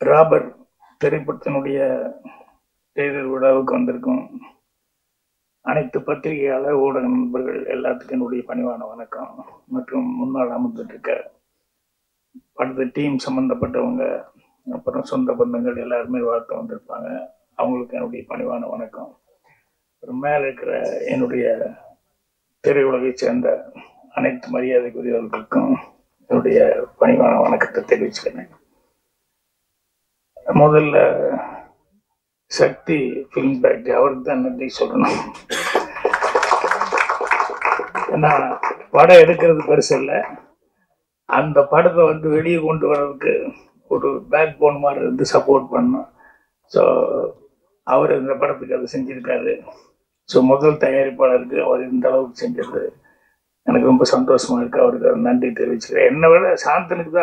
ராபர் திரைப்படத்தினுடைய தேர்தல் விழாவுக்கு வந்திருக்கும் அனைத்து பத்திரிகையாளர் ஊடக நண்பர்கள் எல்லாத்துக்கும் என்னுடைய பணிவான வணக்கம். மற்றும் முன்னாள் அமர்ந்துட்டு இருக்க படத்து டீம் சம்பந்தப்பட்டவங்க, அப்புறம் சொந்த பந்தங்கள் எல்லாருமே வாழ்த்து வந்திருப்பாங்க. அவங்களுக்கு என்னுடைய பணிவான வணக்கம். மேல இருக்கிற என்னுடைய திரையுலகை சேர்ந்த அனைத்து மரியாதைக்குரியவர்களுக்கும் என்னுடைய பணிவான வணக்கத்தை தெரிவிச்சுக்கிறேன். முதல்ல சக்தி ஃபிலிம் ஃபேக்டரி அவருக்கு தான் நன்றி சொல்லணும். ஏன்னா படம் எடுக்கிறது பெருசு இல்லை, அந்த படத்தை வெளியே கொண்டு வர்றதுக்கு ஒரு பேக் போன் மாதிரி இருந்து சப்போர்ட் பண்ணோம். ஸோ அவர் இந்த படத்துக்கு அதை செஞ்சுருக்காரு. ஸோ முதல் தயாரிப்பாளருக்கு அவர் இந்த அளவுக்கு செஞ்சது எனக்கு ரொம்ப சந்தோஷமா இருக்கு. அவருக்கு நன்றி தெரிவிச்சுக்கிறேன். என்னை விட சாந்தனுக்கு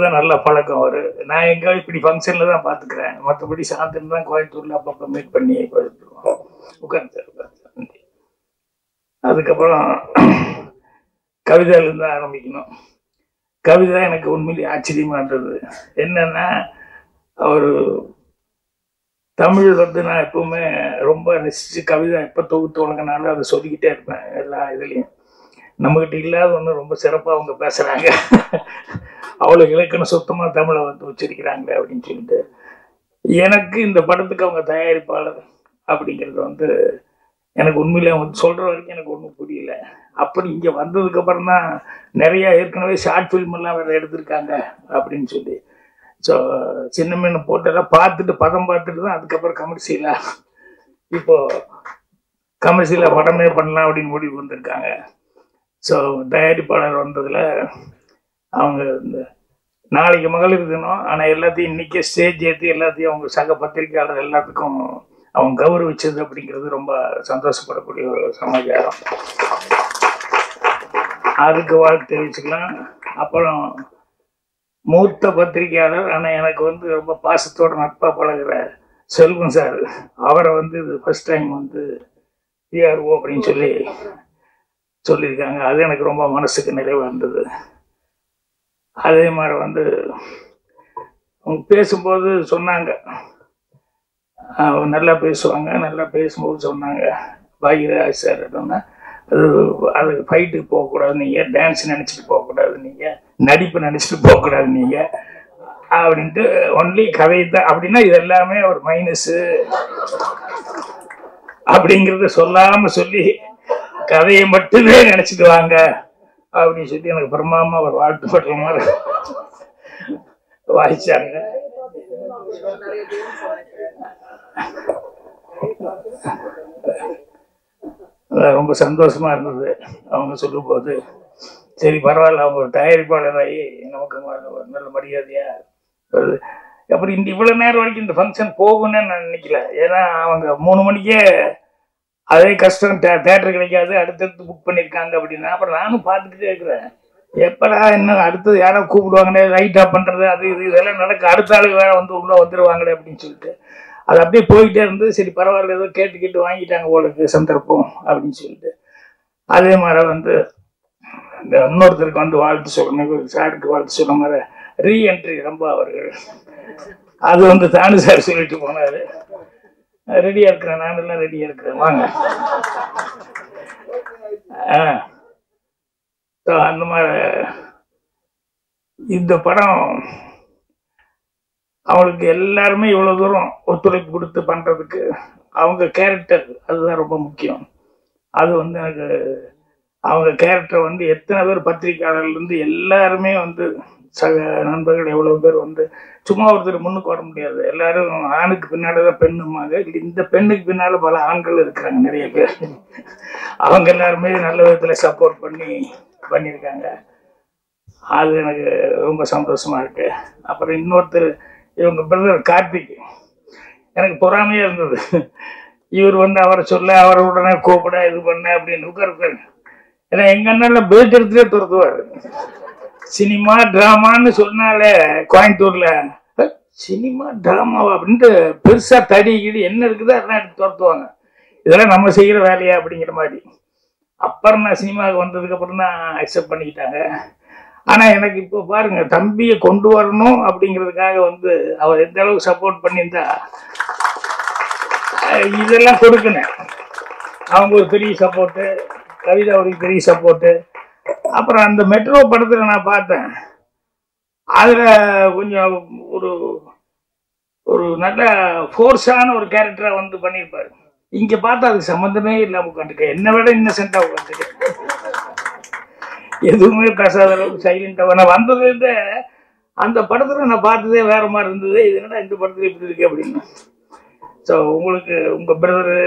தான் நல்ல பழக்கம். அவர் நான் எங்கேயாவது இப்படி ஃபங்க்ஷனில் தான் பார்த்துக்கிறேன், மற்றபடி சாந்தன் தான் கோயம்புத்தூரில் அப்பப்போ மீட் பண்ணி உட்காந்து. அதுக்கப்புறம் கவிதையிலேருந்து ஆரம்பிக்கணும். கவிதை எனக்கு உண்மையிலேயே ஆச்சரியமா இருந்தது. என்னன்னா அவர் தமிழ் நான் எப்பவுமே ரொம்ப ரசிச்சு கவிதை எப்போ தொகுத்து தொடங்கினாலும் அதை சொல்லிக்கிட்டே இருப்பேன். எல்லா இதுலேயும் நம்மகிட்ட இல்லாத ஒன்று ரொம்ப சிறப்பாக அவங்க பேசுகிறாங்க, அவ்வளோ இலக்கணம் சுத்தமாக தமிழை உச்சரிக்கிறாங்க அப்படின்னு சொல்லிட்டு. எனக்கு இந்த படத்துக்கு அவங்க தயாரிப்பாளர் அப்படிங்கிறது எனக்கு உண்மையிலே அவங்க சொல்கிற வரைக்கும் எனக்கு ஒன்றும் புரியல. அப்படி இங்கே வந்ததுக்கப்புறம் தான் நிறையா ஏற்கனவே ஷார்ட் ஃபில்ம் எல்லாம் வேறு எடுத்திருக்காங்க அப்படின்னு சொல்லி. ஸோ சின்ன மீன் போட்டெல்லாம் படம் பார்த்துட்டு தான் அதுக்கப்புறம் கமர்ஷியலாக படமே பண்ணலாம் அப்படின்னு முடிவு வந்திருக்காங்க. ஸோ தயாரிப்பாளர் வந்ததில் அவங்க நாளைக்கு மகளிர் தினம், ஆனால் எல்லாத்தையும் இன்றைக்கே ஸ்டேஜ் ஏற்றி எல்லாத்தையும் அவங்க சக பத்திரிகையாளர் எல்லாத்துக்கும் அவங்க கௌரவிச்சது அப்படிங்கிறது ரொம்ப சந்தோஷப்படக்கூடிய ஒரு சமாச்சாரம். அதுக்கு வாழ்த்து தெரிவிச்சுக்கலாம். அப்புறம் மூத்த பத்திரிகையாளர், ஆனால் எனக்கு ரொம்ப பாசத்தோட நட்பாக பழகிற செல்வம் சார், அவரை இது ஃபர்ஸ்ட் டைம் பிஆர்ஓ அப்படின்னு சொல்லியிருக்காங்க. அது எனக்கு ரொம்ப மனசுக்கு நிறைவாக இருந்தது. அதே மாதிரி அவங்க பேசும்போது சொன்னாங்க, நல்லா பேசுவாங்க. நல்லா பேசும்போது சொன்னாங்க, பாக்யராஜ் சார் அப்படின்னா அது ஃபைட்டுக்கு போகக்கூடாது, நீங்கள் டான்ஸ் நினச்சிட்டு போகக்கூடாது, நீங்கள் நடிப்பு நினச்சிட்டு போகக்கூடாது நீங்கள் அப்படின்ட்டு ஒன்லி கதை தான் அப்படின்னா இது எல்லாமே ஒரு மைனஸு அப்படிங்கிறத சொல்லாமல் சொல்லி கதையை மட்டுமே நினச்சிட்டு வாங்க அப்படின்னு சொல்லி எனக்கு பிரமாமா ஒரு வாழ்த்துப்படுற மாதிரி வாய்ச்சாங்க. ரொம்ப சந்தோஷமா இருந்தது அவங்க சொல்லும் போது. சரி பரவாயில்ல, அவங்க ஒரு தயாரிப்பாளராகி நமக்கு ஒரு நல்ல மரியாதையா வருது. அப்புறம் இவ்வளவு நேரம் வரைக்கும் இந்த ஃபங்க்ஷன் போகும்னு நான் நினைக்கல. ஏன்னா அவங்க 3 மணிக்கே அதே கஷ்டம், தேட்டர் கிடைக்காது, அடுத்தடுத்து புக் பண்ணியிருக்காங்க அப்படின்னா. அப்புறம் நானும் பார்த்துக்கிட்டே இருக்கிறேன், எப்படா இன்னும் அடுத்தது யாரோ கூப்பிடுவாங்களே, லைட்டாக பண்ணுறது அது இதெல்லாம் நடக்க, அடுத்த ஆளுக்கு வேற உள்ளே வந்துடுவாங்களே அப்படின்னு சொல்லிட்டு அது அப்படியே போயிட்டே இருந்து. சரி பரவாயில்ல, ஏதோ கேட்டு வாங்கிட்டாங்க உங்களுக்கு சந்தர்ப்பம் அப்படின்னு சொல்லிட்டு. அதே மாதிரி இந்த இன்னொருத்தருக்கு வாழ்த்து சொல்லணும், சாருக்கு வாழ்த்து சொல்ல மாதிரி ரீஎன்ட்ரி ரொம்ப அவர்கள் அது தானு சார் சொல்லிட்டு போனாரு, ரெடியா இருக்கிறேன், நானெல்லாம் ரெடியா இருக்கிறேன் வாங்க. அந்த மாதிரி இந்த படம் அவங்களுக்கு எல்லாருமே இவ்வளவு தூரம் ஒத்துழைப்பு கொடுத்து பண்றதுக்கு அவங்க கேரக்டர் அதுதான் ரொம்ப முக்கியம். அது எனக்கு அவங்க கேரக்டர் எத்தனை பேர் பத்திரிகையாளர்கள் இருந்து எல்லாருமே சக நண்பர்கள் எவ்வளவு பேர் சும்மா ஒருத்தர் முன்னுக்கு வர முடியாது. எல்லாரும் ஆணுக்கு பின்னால்தான் பெண்ணுமாங்க, இந்த பெண்ணுக்கு பின்னால பல ஆண்கள் இருக்கிறாங்க நிறைய பேர். அவங்க எல்லாருமே நல்ல விதத்துல சப்போர்ட் பண்ணியிருக்காங்க. அது எனக்கு ரொம்ப சந்தோஷமா இருக்கு. அப்புறம் இன்னொருத்தர் இவங்க பிரதர் கார்த்திக், எனக்கு பொறாமையா இருந்தது. இவர் அவரை சொல்ல, அவரை உடனே கூப்பிட இது பண்ண அப்படின்னு உட்காரு. ஏன்னா எங்க அண்ணன் பேட் எடுத்துட்டே துரத்துவார். சினிமா டிராமான்னு சொன்னாலே கோயம்புத்தூர்ல சினிமா டிராமாவா அப்படின்ட்டு பெருசா தடி கிடி என்ன இருக்குதோ அதெல்லாம் எடுத்து துரத்துவாங்க. இதெல்லாம் நம்ம செய்யற வேலையா அப்படிங்கிற மாதிரி. அப்புறம் நான் சினிமாவுக்கு வந்ததுக்கு அப்புறம் தான் அக்செப்ட் பண்ணிக்கிட்டாங்க. ஆனா எனக்கு இப்போ பாருங்க, தம்பியை கொண்டு வரணும் அப்படிங்கிறதுக்காக வந்து அவர் எந்த அளவுக்கு சப்போர்ட் பண்ணியிருந்தா இதெல்லாம் கொடுக்கணும். அவங்க ஒரு பெரிய சப்போர்ட்டு, கவிதா ஒரு பெரிய சப்போர்ட்டு. அப்புறம் அந்த மெட்ரோ படத்துல நான் பார்த்தேன், அதுல கொஞ்சம் ஒரு ஒரு நல்ல ஃபோர்ஸான ஒரு கேரக்டரா வந்து பண்ணியிருப்பாரு. இங்க பார்த்தா அதுக்கு சம்மந்தமே இல்லாம உட்காந்துருக்க, என்னை விட இன்னசென்ட்டா உட்காந்துருக்க, எதுவுமே பேசாத அளவுக்கு சைலண்டா. நான் வந்தது அந்த படத்துல நான் பார்த்ததே வேற மாதிரி இருந்தது, இது என்னடா இந்த படத்துல இப்படி இருக்கு அப்படின்னு. ஸோ உங்களுக்கு உங்க பிரதரு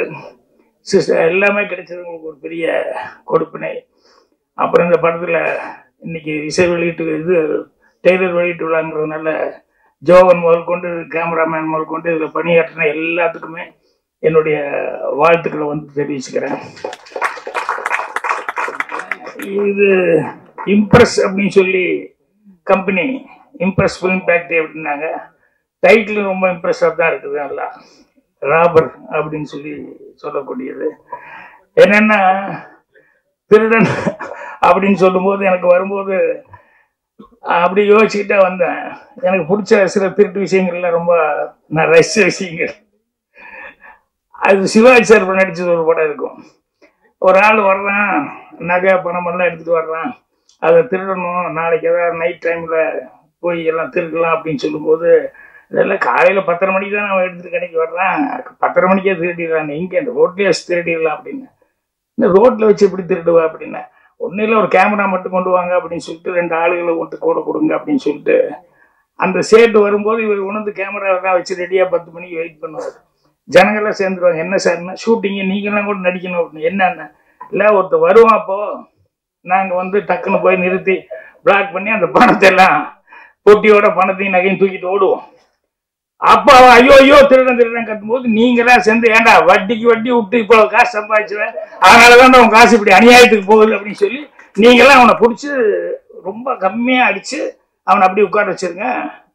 சிஸ்டர் எல்லாமே கிடைச்சது உங்களுக்கு ஒரு பெரிய கொடுப்பினை. அப்புறம் இந்த படத்துல இன்னைக்கு இசை வெளியீட்டு இது டெய்லர் வெளியீட்டு விழாங்கிறதுனால ஜோவன் முதல் கொண்டு கேமராமேன் முதல் கொண்டு இதில் பணியாற்றின எல்லாத்துக்குமே என்னுடைய வாழ்த்துக்களை வந்து தெரிவிச்சுக்கிறேன். இது இம்ப்ரெஸ் அப்படின்னு சொல்லி கம்பெனி, இம்ப்ரெஸ் ஃபிலிம் ஃபேக்டரி அப்படின்னாங்க. டைட்டில் ரொம்ப இம்ப்ரெஸ்ஸாக தான் இருக்குது. நல்லா ராபர் அப்படின்னு சொல்லி சொல்லக்கூடியது. என்னென்னா திருடன் அப்படின்னு சொல்லும்போது எனக்கு வரும்போது அப்படி யோசிச்சுக்கிட்டே வந்தேன். எனக்கு பிடிச்ச சில திருட்டு விஷயங்கள்லாம் ரொம்ப நான் ரசிச்ச விஷயங்கள். அது சிவாஜி சார் நடிச்சது ஒரு படம் இருக்கும். ஒரு ஆள் வர்றான், நகை பணம் எல்லாம் எடுத்துட்டு வர்றான், அதை திருடணும், நாளைக்கு ஏதாவது நைட் டைம்ல போய் எல்லாம் திருடலாம் அப்படின்னு சொல்லும்போது, இதெல்லாம் காலையில 10:30 மணிக்கு தான் அவன் எடுத்துட்டு கடைக்கு வர்றான், 10:30 மணிக்கே திருடிடலாம், எங்க அந்த ரோட்லயே வச்சு திருடிடலாம் அப்படின்னு. இந்த ரோட்ல வச்சு எப்படி திருடுவா அப்படின்னா, ஒன்னும் இல்லை ஒரு கேமரா மட்டும் கொண்டு வாங்க அப்படின்னு சொல்லிட்டு 2 ஆளுகளை மட்டும் கூட கொடுங்க அப்படின்னு சொல்லிட்டு அந்த சேட்டு வரும்போது இவர் உணர்ந்து கேமராவெல்லாம் வச்சு ரெடியா 10 மணிக்கு வெயிட் பண்ணுவார். ஜனங்கள்லாம் சேர்ந்துருவாங்க. என்ன சார்னா, ஷூட்டிங்க நீங்களாம் கூட நடிக்கணும் அப்படின்னு. என்னன்னா இல்லை ஒருத்தர் வருவான், அப்போ நாங்கள் வந்து டக்குன்னு போய் நிறுத்தி பிளாக் பண்ணி அந்த பணத்தை எல்லாம் பொட்டியோட பணத்தையும் நகையும் தூக்கிட்டு ஓடுவோம். அப்ப அவன் ஐயோ ஐயோ திருடன் திருடன் கத்தும் போது நீங்களாம் சேர்ந்து ஏண்டா வட்டிக்கு வட்டி விட்டு இப்போ காசு சம்பாதிச்சுவேன், அதனாலதான் அவன் காசு இப்படி அநியாயத்துக்கு போகுது அப்படின்னு சொல்லி நீங்களாம் அவனை பிடிச்சி ரொம்ப கம்மியா அடிச்சு அவனை அப்படி உட்கார வச்சிருங்க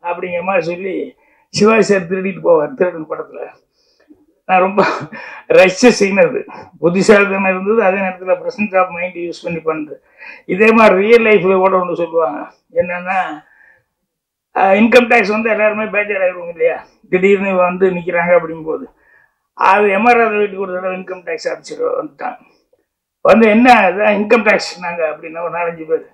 அப்படிங்கிற மாதிரி சொல்லி சிவாஜி சார் திருடிட்டு போவார் திருடன் படத்துல. நான் ரொம்ப ரசிச்ச சீன் அது. புத்திசாலித்தனம் இருந்தது, அதே நேரத்தில் பிரசன்ட் ஆஃப் மைண்ட் யூஸ் பண்ணி பண்ணுறது. இதே மாதிரி ரியல் லைஃப்ல கூட ஒன்று சொல்லுவாங்க. என்னன்னா இன்கம் டேக்ஸ் வந்து எல்லாருமே பேஜர் ஆயிடுவாங்க இல்லையா, திடீர்னு வந்து நிற்கிறாங்க அப்படிங்கும்போது. அது எம்ஆர்ஆர் வீட்டுக்கு ஒரு தடவை இன்கம் டேக்ஸ் அடிச்சுட்டு வந்துட்டாங்க. வந்து என்ன இதான் இன்கம் டேக்ஸ் நாங்கள் அப்படின்னா ஒரு 4-5 பேர்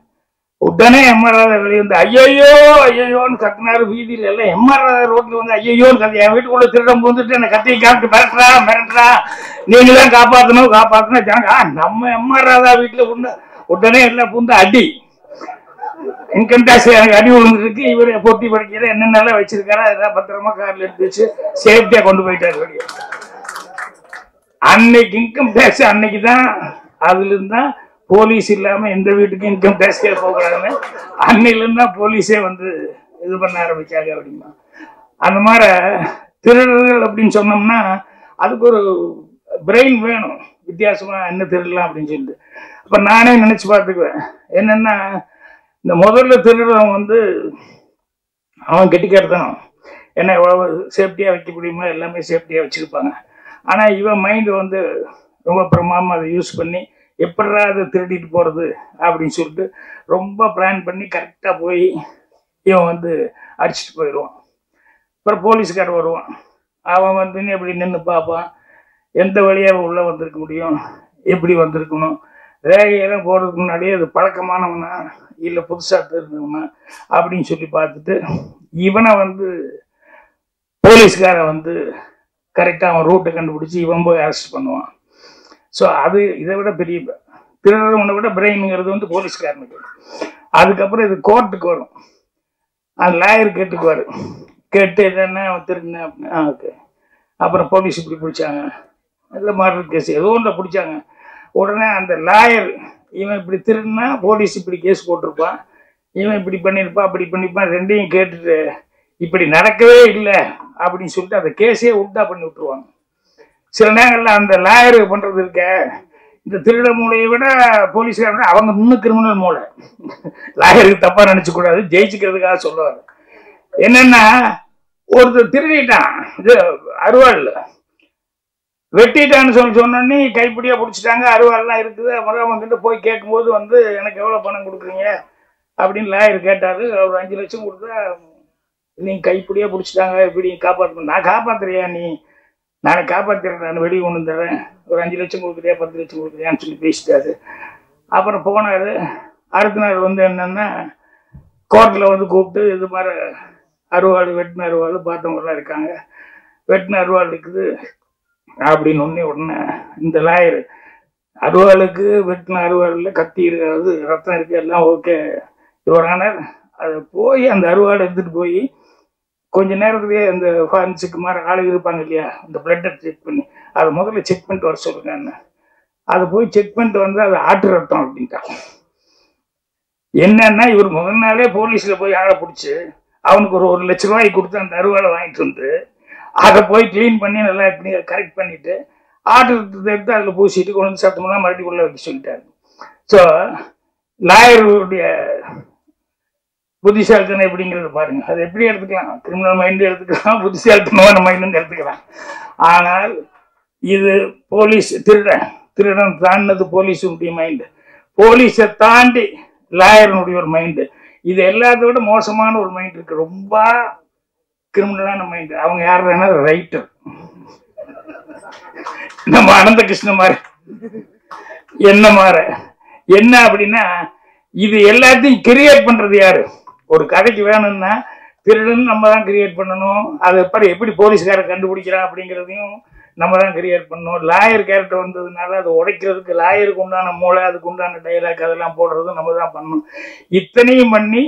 உடனே எம்ஆர்ஆர் வெளியே வந்து ஐயோயோ ஐயோன்னு கத்தினாரு. வீதியில எல்லாம் எம்ஆர்ஆர் ரோட்ல வந்து ஐயோன்னு கத்தி, என் வீட்டுக்குள்ள திருடம் வந்துட்டு என்ன கத்தியை காப்பிட்டு மிரட்டுறா நீங்களாம் காப்பாற்றணும் ஜனங்க. நம்ம எம்ஆர்ஆர் வீட்டுல உடனே எல்லாம் பூந்து அடி, இன்கம் டேக்ஸ் எனக்கு அடி விழுந்துருக்கு. இவர் பொட்டி படிக்கிற என்னென்னலாம் வச்சிருக்காரு அதெல்லாம் பத்திரமா கார்ல எடுத்து வச்சு சேஃப்டியா கொண்டு போயிட்டாரு வெளியே. அன்னைக்கு இன்கம் டேக்ஸ் அன்னைக்குதான், அதுல இருந்தா போலீஸ் இல்லாம எந்த வீட்டுக்கும் இன்கம் டேக்ஸ்கே போகிறாங்க. அன்னையில இருந்தா போலீஸே வந்து இது பண்ண ஆரம்பிச்சாங்க அப்படின்னா. அந்த மாதிரி திருடர்கள் அப்படின்னு சொன்னோம்னா அதுக்கு ஒரு பிரெயின் வேணும், வித்தியாசமா என்ன திருடலாம் அப்படின்னு சொல்லிட்டு. அப்ப நானே நினைச்சு பார்த்துக்குவேன். என்னன்னா இந்த முதல்ல திருடுறவன் வந்து அவன் கெட்டிக்காரத்தனம், என்ன எவ்வளவு சேஃப்டியா வைக்க முடியுமோ எல்லாமே சேஃப்டியா வச்சிருப்பாங்க. ஆனா இவன் மைண்டு வந்து ரொம்ப பிரமாதமா அதை யூஸ் பண்ணி எப்படா அதை திருடிட்டு போறது அப்படின்னு சொல்லிட்டு ரொம்ப பிளான் பண்ணி கரெக்டா போய் இவன் வந்து அடிச்சுட்டு போயிடுவான். அப்புறம் போலீஸ்காரன் வருவான், அவன் வந்து எப்படி நின்று பார்ப்பான், எந்த வழியா உள்ள வந்திருக்க முடியும், எப்படி வந்திருக்கணும், ரேகையெல்லாம் போடுறதுக்கு முன்னாடியே அது பழக்கமானவனா இல்லை புதுசாக தெரிஞ்சவனா அப்படின்னு சொல்லி பார்த்துட்டு இவனை வந்து போலீஸ்காரன் வந்து கரெக்டாக அவன் ரூட்டை கண்டுபிடிச்சி இவன் போய் அரெஸ்ட் பண்ணுவான். ஸோ அது இதை விட பெரிய திருடனை விட பிரெயினுங்கிறது வந்து போலீஸ்காரனுக்கு. அதுக்கப்புறம் இது கோர்ட்டுக்கு வரும், அந்த லாயர் கேட்டுக்குவார். கேட்டு என்னென்ன அவன் திருடினேன் அப்படின்னா ஓகே. அப்புறம் போலீஸ் இப்படி பிடிச்சாங்க, இல்லை மர்டர் கேஸ் ஏதோ ஒன்றை பிடிச்சாங்க. உடனே அந்த லாயர் இவன் இப்படி திருடினா போலீஸ் இப்படி கேஸ் போட்டிருப்பான், இவன் இப்படி பண்ணியிருப்பான் அப்படி பண்ணியிருப்பான், ரெண்டையும் கேட்டுட்டு இப்படி நடக்கவே இல்லை அப்படின்னு சொல்லிட்டு அந்த கேஸே உல்டா பண்ணி விட்டுருவாங்க. சில நேரங்கள்ல அந்த லாயர் பண்றது இருக்க, இந்த திருட மூளையை விட போலீஸ்காரங்க அவங்க இன்னும் கிரிமினல் மூளை. லாயருக்கு தப்பா நினைச்சு கூடாது, ஜெயிச்சுக்கிறதுக்காக சொல்லுவாங்க. என்னன்னா ஒருத்தர் திருடிட்டான், இது அருவாள் வெட்டிட்டான்னு சொன்னோன்னே கைப்பிடியா பிடிச்சிட்டாங்க, அருவாள்லாம் இருக்குது. அப்புறம் அவங்க கிட்ட போய் கேட்கும்போது வந்து எனக்கு எவ்வளோ பணம் கொடுக்குறீங்க, அப்படின்னு லாயர் கேட்டாரு. அவர் 5 லட்சம் கொடுத்தா நீங்க கைப்பிடியா பிடிச்சிட்டாங்க, எப்படி காப்பாற்றணும்? நான் காப்பாத்துறியா? நீ நானே காப்பாத்துறேன், நான் வெளியே கொண்டு வந்துடுறேன், ஒரு 5 லட்சம் கொடுக்குறியா 10 லட்சம் கொடுக்குறியான்னு சொல்லி பேசிட்டாரு. அப்புறம் போனாரு. அடுத்த நாள் வந்து என்னன்னா கோர்ட்டில் வந்து கூப்பிட்டு இது மாதிரி அறுவாள் வெட்டின அறுவாள் பார்த்தவங்கலாம் இருக்காங்க, வெட்டின அறுவாள் இருக்குது அப்படின்னு உடனே இந்த லாயர் அறுவாளுக்கு வெட்டின அறுவாளில் கத்தி இருக்காது, ரத்தம் இருக்கு, எல்லாம் ஓகே இவரான அதை போய் அந்த அறுவாளை எடுத்துட்டு போய் கொஞ்ச நேரத்துலேயே அந்த ஃபாரன்சிக் மாதிரி ஆளுங்க இருப்பாங்க இல்லையா, இந்த பிளட்டை செக் பண்ணி அதை முதல்ல செக் பண்ணிட்டு வர சொல்லுங்க. அதை போய் செக் பண்ணிட்டு வந்து அது ஆட்டு ரத்தம் அப்படின்ட்டான். என்னன்னா இவர் முதல் நாளே போலீஸ்ல போய் ஆளை பிடிச்சி அவனுக்கு ஒரு 1 லட்ச ரூபாய் கொடுத்து அந்த அறுவாளை வாங்கிட்டு வந்து அதை போய் கிளீன் பண்ணி நல்லா கரெக்ட் பண்ணிட்டு ஆட்டு ரத்தத்தை எடுத்து அதில் பூசிட்டு கொண்டு வந்து சத்தமெல்லாம் மறுபடியும் உள்ள வைக்க சொல்லிட்டாரு. ஸோ லாயருடைய புத்திசாலித்தனம் எப்படிங்கிறது பாருங்க. அது எப்படி எடுத்துக்கலாம், கிரிமினல் மைண்டு எடுத்துக்கலாம், புத்திசாலித்தனமான மைண்டு எடுத்துக்கலாம். ஆனால் இது போலீஸ் திருடன் தாண்டினது போலீஸுடைய மைண்டு, போலீஸை தாண்டி லாயருடைய ஒரு மைண்டு. இது எல்லாத்த விட மோசமான ஒரு மைண்ட் இருக்கு, ரொம்ப கிரிமினலான மைண்டு. அவங்க யாருன்னா ரைட்டர், நம்ம அனந்த கிருஷ்ண மாதிரி என்ன மாற என்ன அப்படின்னா இது எல்லாத்தையும் கிரியேட் பண்றது யாரு? ஒரு கதைக்கு வேணும்னா திருடன் நம்ம தான் கிரியேட் பண்ணணும். அதை எப்படி போலீஸ்கார கண்டுபிடிக்கிறான் அப்படிங்கிறதையும் நம்ம தான் கிரியேட் பண்ணணும். லாயர் கேரக்டர் வந்ததுனால அதை உடைக்கிறதுக்கு லாயருக்கு உண்டான மூளை, அதுக்கு உண்டான டைலாக் அதெல்லாம் போடுறதும் நம்ம தான் பண்ணணும். இத்தனையும் பண்ணி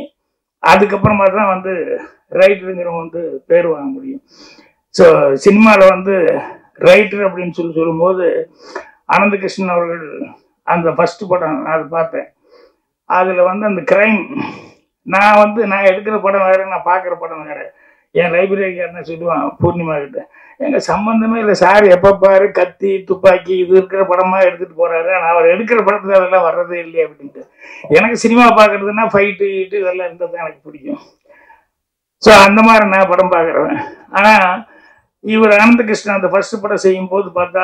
அதுக்கப்புறமா தான் வந்து ரைட்டருங்கிறவங்க வந்து பேர் வாங்க முடியும். ஸோ சினிமாவில் வந்து ரைட்டர் அப்படின்னு சொல்லும்போது அனந்த கிருஷ்ணன் அவர்கள் அந்த ஃபர்ஸ்ட் படம் அது பார்த்தேன். அதில் வந்து அந்த கிரைம் நான் எடுக்கிற படம் வேறு, நான் பார்க்குற படம் வேறு. என் லைப்ரரிக்காரனை சொல்லுவான் பூர்ணிமா கிட்ட, எங்கள் சம்மந்தமே இல்லை சார், எப்போ பாரு கத்தி துப்பாக்கி இது இருக்கிற படமாக எடுத்துகிட்டு போகிறாரு, ஆனால் அவர் எடுக்கிற படத்தில் அதெல்லாம் வர்றதே இல்லையே அப்படின்ட்டு. எனக்கு சினிமா பார்க்குறதுன்னா ஃபைட்டு இதெல்லாம் இருந்தால் தான் எனக்கு பிடிக்கும். ஸோ அந்த மாதிரி நான் படம் பார்க்குறேன். ஆனால் இவர் அனந்த கிருஷ்ணன் அந்த ஃபர்ஸ்ட் படம் செய்யும் போது பார்த்தா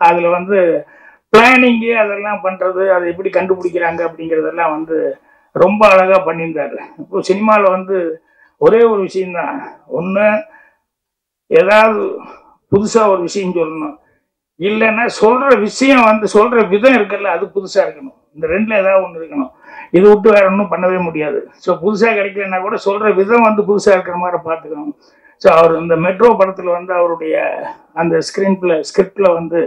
அதில் வந்து பிளானிங்கு அதெல்லாம் பண்ணுறது, அதை எப்படி கண்டுபிடிக்கிறாங்க அப்படிங்கிறதெல்லாம் வந்து ரொம்ப அழகாக பண்ணியிருந்தாரு. இப்போ சினிமாவில் வந்து ஒரே ஒரு விஷயம்தான், ஒன்று ஏதாவது புதுசாக ஒரு விஷயம் சொல்லணும், இல்லைன்னா சொல்கிற விஷயம் வந்து சொல்கிற விதம் இருக்குல்ல அது புதுசாக இருக்கணும். இந்த ரெண்டில் ஏதாவது ஒன்று இருக்கணும். இது விட்டு வேற ஒன்றும் பண்ணவே முடியாது. ஸோ புதுசாக கிடைக்கலன்னா கூட சொல்கிற விதம் வந்து புதுசாக இருக்கிற மாதிரி பார்த்துக்கணும். ஸோ அவர் இந்த மெட்ரோ படத்தில் வந்து அவருடைய அந்த ஸ்கிரிப்டில் வந்து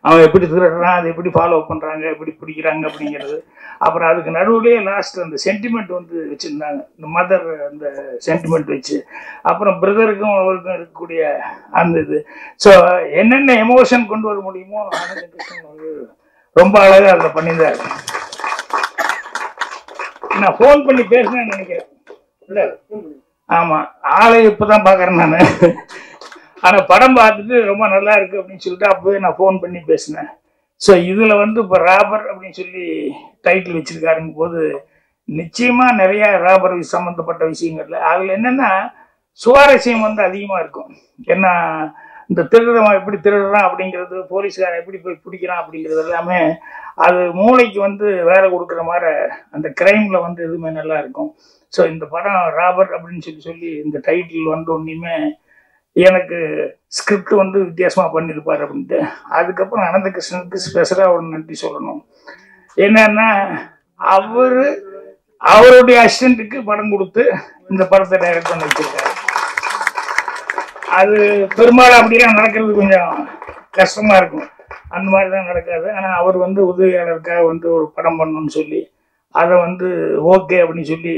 அவன் எப்படி திருடுறான், அதை எப்படி ஃபாலோ பண்ணுறாங்க, எப்படி பிடிக்கிறாங்க அப்படிங்கிறது. அப்புறம் அதுக்கு நடுவுலேயே லாஸ்ட் அந்த சென்டிமெண்ட் வந்து வச்சுருந்தாங்க, இந்த மதர் அந்த சென்டிமெண்ட் வச்சு, அப்புறம் பிரதருக்கும் அவருக்கும் இருக்கக்கூடிய அந்த இது. ஸோ என்னென்ன எமோஷன் கொண்டு வர முடியுமோ ஆனந்த கிருஷ்ணன் வந்து ரொம்ப அழகாக அதை பண்ணியிருந்தாரு. நான் ஃபோன் பண்ணி பேசினேன்னு நினைக்கிறேன், இல்லை ஆமாம், ஆளை இப்போ தான் பார்க்குறேன் நான். ஆனால் படம் பார்த்துட்டு ரொம்ப நல்லா இருக்கு அப்படின்னு சொல்லிட்டு அப்போவே நான் ஃபோன் பண்ணி பேசினேன். ஸோ இதில் வந்து இப்போ ராபர் அப்படின்னு சொல்லி டைட்டில் வச்சிருக்காருங்க போது நிச்சயமாக நிறைய ராபர் சம்மந்தப்பட்ட விஷயங்கள்ல அதில் என்னென்னா சுவாரஸ்யம் வந்து அதிகமாக இருக்கும். ஏன்னா இந்த திருடுறவன் எப்படி திருடுறான் அப்படிங்கிறது, போலீஸ்காரன் எப்படி போய் பிடிக்கிறான் அப்படிங்கிறது எல்லாமே அது மூளைக்கு வந்து வேலை கொடுக்குற மாதிரி அந்த கிரைமில் வந்து எதுவுமே நல்லா இருக்கும். ஸோ இந்த படம் ராபர் அப்படின்னு சொல்லி இந்த டைட்டில் வந்து ஒன்றுமே எனக்கு ஸ்கிரிப்ட் வந்து வித்தியாசமாக பண்ணியிருப்பார் அப்படின்ட்டு. அதுக்கப்புறம் அனந்த கிருஷ்ணனுக்கு ஸ்பெஷலாக ஒரு நன்றி சொல்லணும். என்னன்னா அவருடைய அசிஸ்டண்ட்டுக்கு படம் கொடுத்து இந்த படத்தை டைரக்ட் பண்ணி வச்சிருக்காரு. அது பெரும்பாலும் அப்படிலாம் நடக்கிறது கொஞ்சம் கஷ்டமாக இருக்கும், அந்த மாதிரி தான் நடக்காது. ஆனால் அவர் வந்து உதவியாளருக்காக வந்து ஒரு படம் பண்ணணும்னு சொல்லி அதை வந்து ஓகே அப்படின்னு சொல்லி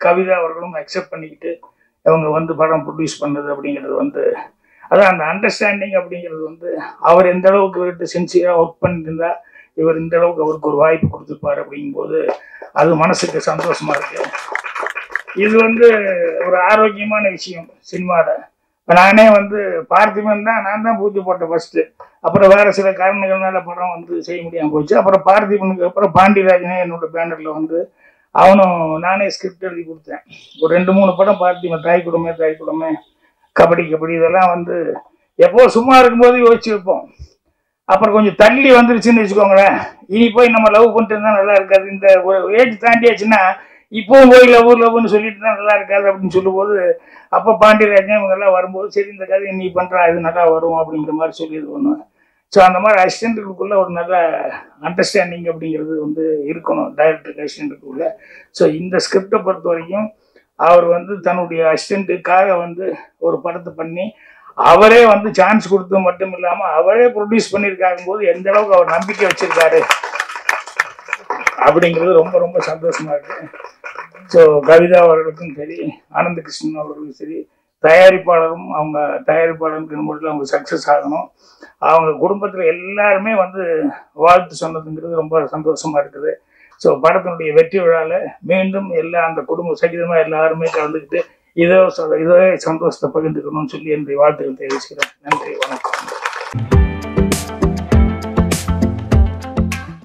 கவிதா அவர்களும் அக்செப்ட் பண்ணிக்கிட்டு அவங்க வந்து படம் ப்ரொடியூஸ் பண்ணது அப்படிங்கிறது வந்து அதான் அந்த அண்டர்ஸ்டாண்டிங் அப்படிங்கிறது வந்து அவர் எந்த அளவுக்கு இவர்கிட்ட சின்சியராக ஒர்க் பண்ணியிருந்தா இவர் இந்த அளவுக்கு அவருக்கு ஒரு வாய்ப்பு கொடுத்துருப்பார் அப்படிங்கும்போது அது மனசுக்கு சந்தோஷமா இருக்கு. இது வந்து ஒரு ஆரோக்கியமான விஷயம் சினிமாவில். இப்போ நானே வந்து பார்த்திபன் தான் நான் தான் பூஜை போட்டேன் ஃபர்ஸ்ட்டு. அப்புறம் வேறு சில காரணங்கள்னால படம் வந்து செய்ய முடியாமல் போச்சு. அப்புறம் பார்த்திபனுக்கு அப்புறம் பாண்டியராஜனே என்னோட பேனரில் வந்து அவனும் நானே ஸ்கிரிப்ட் எழுதி கொடுத்தேன். ஒரு 2-3 படம் பார்த்திபன், தாய் குடும்பமே, கபடி இதெல்லாம் வந்து எப்போ சும்மா இருக்கும்போது யோசிச்சு வைப்போம். அப்புறம் கொஞ்சம் தள்ளி வந்துருச்சுன்னு வச்சுக்கோங்களேன், இனி போய் நம்ம லவ் பண்ணிட்டு இருந்தால் நல்லா இருக்காது. இந்த ஒரு ஏஜ் தாண்டியாச்சுன்னா இப்பவும் போய் லவ்னு சொல்லிட்டு தான் நல்லா இருக்காது அப்படின்னு சொல்லும்போது, அப்போ பாண்டியராஜன் இவங்கெல்லாம் வரும்போது சரி இந்த கதை நீ பண்ணுறா இது நல்லா வரும் அப்படிங்கிற மாதிரி சொல்லி இது பண்ணுவேன். ஸோ அந்த மாதிரி அசிஸ்டண்ட்டுக்குள்ளே ஒரு நல்ல அண்டர்ஸ்டாண்டிங் அப்படிங்கிறது வந்து இருக்கணும் டைரக்டருக்கு அசிஸ்டண்ட்டுக்குள்ளே. ஸோ இந்த ஸ்கிரிப்டை பொறுத்த வரைக்கும் அவர் வந்து தன்னுடைய அசிஸ்டண்ட்டுக்காக வந்து ஒரு படத்தை பண்ணி அவரே வந்து சான்ஸ் கொடுத்து மட்டும் இல்லாமல் அவரே ப்ரொடியூஸ் பண்ணியிருக்காகும் போது எந்த அளவுக்கு அவர் நம்பிக்கை வச்சிருக்காரு அப்படிங்கிறது ரொம்ப ரொம்ப சந்தோஷமா இருக்கு. ஸோ கவிதா அவர்களுக்கும் சரி, ஆனந்த கிருஷ்ணன் அவர்களுக்கும் சரி, தயாரிப்பாளரும் அவங்க தயாரிப்பாளருக்கு மட்டும் அவங்க சக்ஸஸ் ஆகணும். அவங்க குடும்பத்தில் எல்லாருமே வந்து வாழ்த்து சொன்னதுங்கிறது ரொம்ப சந்தோஷமா இருக்குது. ஸோ படத்தினுடைய வெற்றி விழாவில் மீண்டும் எல்லா அந்த குடும்ப சகிதமாக எல்லாருமே கலந்துக்கிட்டு இதே சந்தோஷத்தை பகிர்ந்துக்கணும்னு சொல்லி என்னுடைய வாழ்த்துக்கள் தெரிவிச்சுக்கிறேன். நன்றி, வணக்கம்.